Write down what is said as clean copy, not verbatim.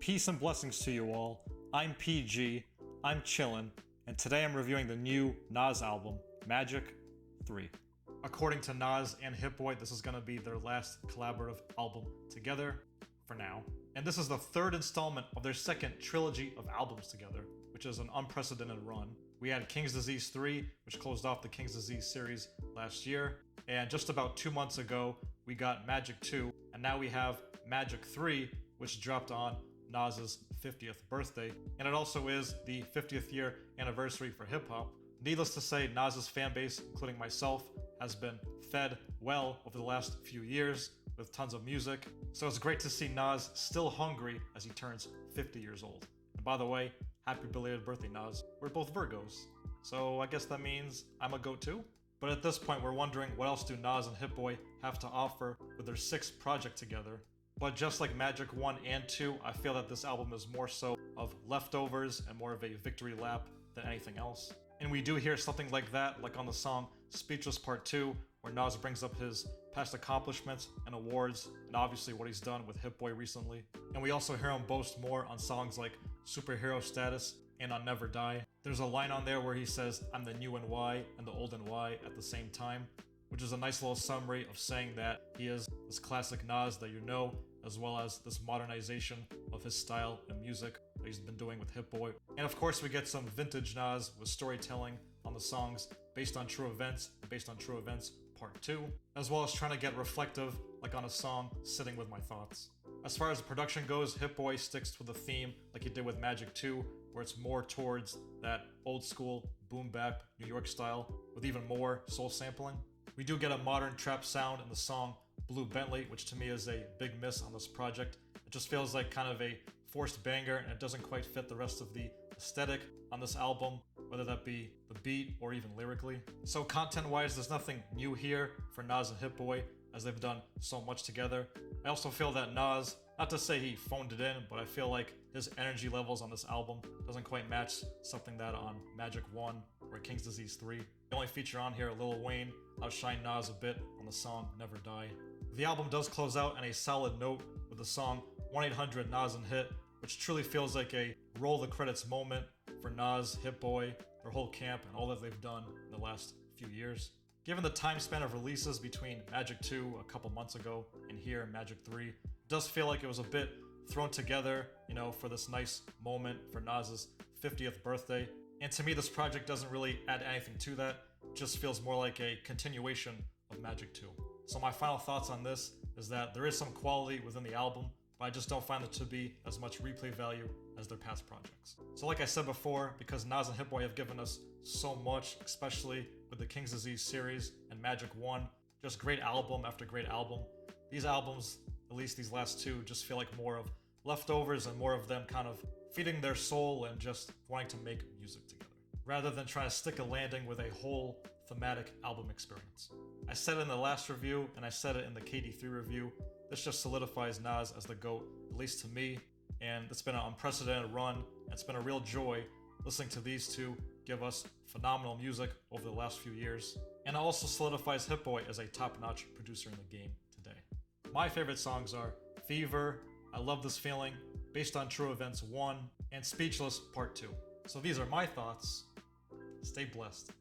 Peace and blessings to you all. I'm PG, I'm chillin', and today I'm reviewing the new Nas album, Magic 3. According to Nas and Hit-Boy, this is gonna be their last collaborative album together, for now. And this is the third installment of their second trilogy of albums together, which is an unprecedented run. We had King's Disease 3, which closed off the King's Disease series last year, and just about 2 months ago, we got Magic 2, and now we have Magic 3, which dropped on Nas's 50th birthday, and it also is the 50th year anniversary for hip-hop. Needless to say, Nas's fanbase, including myself, has been fed well over the last few years with tons of music, so it's great to see Nas still hungry as he turns 50 years old. And by the way, happy belated birthday, Nas. We're both Virgos, so I guess that means I'm a goat too? But at this point, we're wondering what else do Nas and Hit-Boy have to offer with their 6th project together. But just like Magic 1 and 2, I feel that this album is more so of leftovers and more of a victory lap than anything else. And we do hear something like that, like on the song Speechless Part 2, where Nas brings up his past accomplishments and awards, and obviously what he's done with Hit-Boy recently. And we also hear him boast more on songs like Superhero Status and on Never Die. There's a line on there where he says, "I'm the new NY and the old NY at the same time," which is a nice little summary of saying that he is this classic Nas that you know, as well as this modernization of his style and music that he's been doing with Hit-Boy. And of course we get some vintage Nas with storytelling on the songs Based on True Events and Based on True Events Part 2, as well as trying to get reflective like on a song Sitting With My Thoughts. As far as the production goes, Hit-Boy sticks with the theme like he did with Magic 2, where it's more towards that old school boom bap New York style with even more soul sampling. We do get a modern trap sound in the song Blue Bentley, which to me is a big miss on this project. It just feels like kind of a forced banger and it doesn't quite fit the rest of the aesthetic on this album, whether that be the beat or even lyrically. So content-wise, there's nothing new here for Nas and Hit-Boy, as they've done so much together. I also feel that Nas, not to say he phoned it in, but I feel like his energy levels on this album doesn't quite match something that on Magic 1 or King's Disease 3. The only feature on here, Lil Wayne, outshined Nas a bit on the song Never Die. The album does close out on a solid note with the song 1-800 Nas and Hit, which truly feels like a roll the credits moment for Nas, Hit-Boy, their whole camp, and all that they've done in the last few years. Given the time span of releases between Magic 2 a couple months ago and here Magic 3, it does feel like it was a bit thrown together, for this nice moment for Nas's 50th birthday. And to me, this project doesn't really add anything to that, it just feels more like a continuation of Magic 2. So my final thoughts on this is that there is some quality within the album, but I just don't find it to be as much replay value as their past projects. So like I said before, because Nas and Hit-Boy have given us so much, especially with the King's Disease series and Magic 1, just great album after great album, these albums, at least these last two, just feel like more of leftovers and more of them kind of feeding their soul and just wanting to make music together, rather than trying to stick a landing with a whole thematic album experience. I said it in the last review, and I said it in the KD3 review, this just solidifies Nas as the GOAT, at least to me, and it's been an unprecedented run, and it's been a real joy listening to these two give us phenomenal music over the last few years, and it also solidifies Hit-Boy as a top-notch producer in the game today. My favorite songs are Fever, I Love This Feeling, Based on True Events 1, and Speechless Part 2. So these are my thoughts. Stay blessed.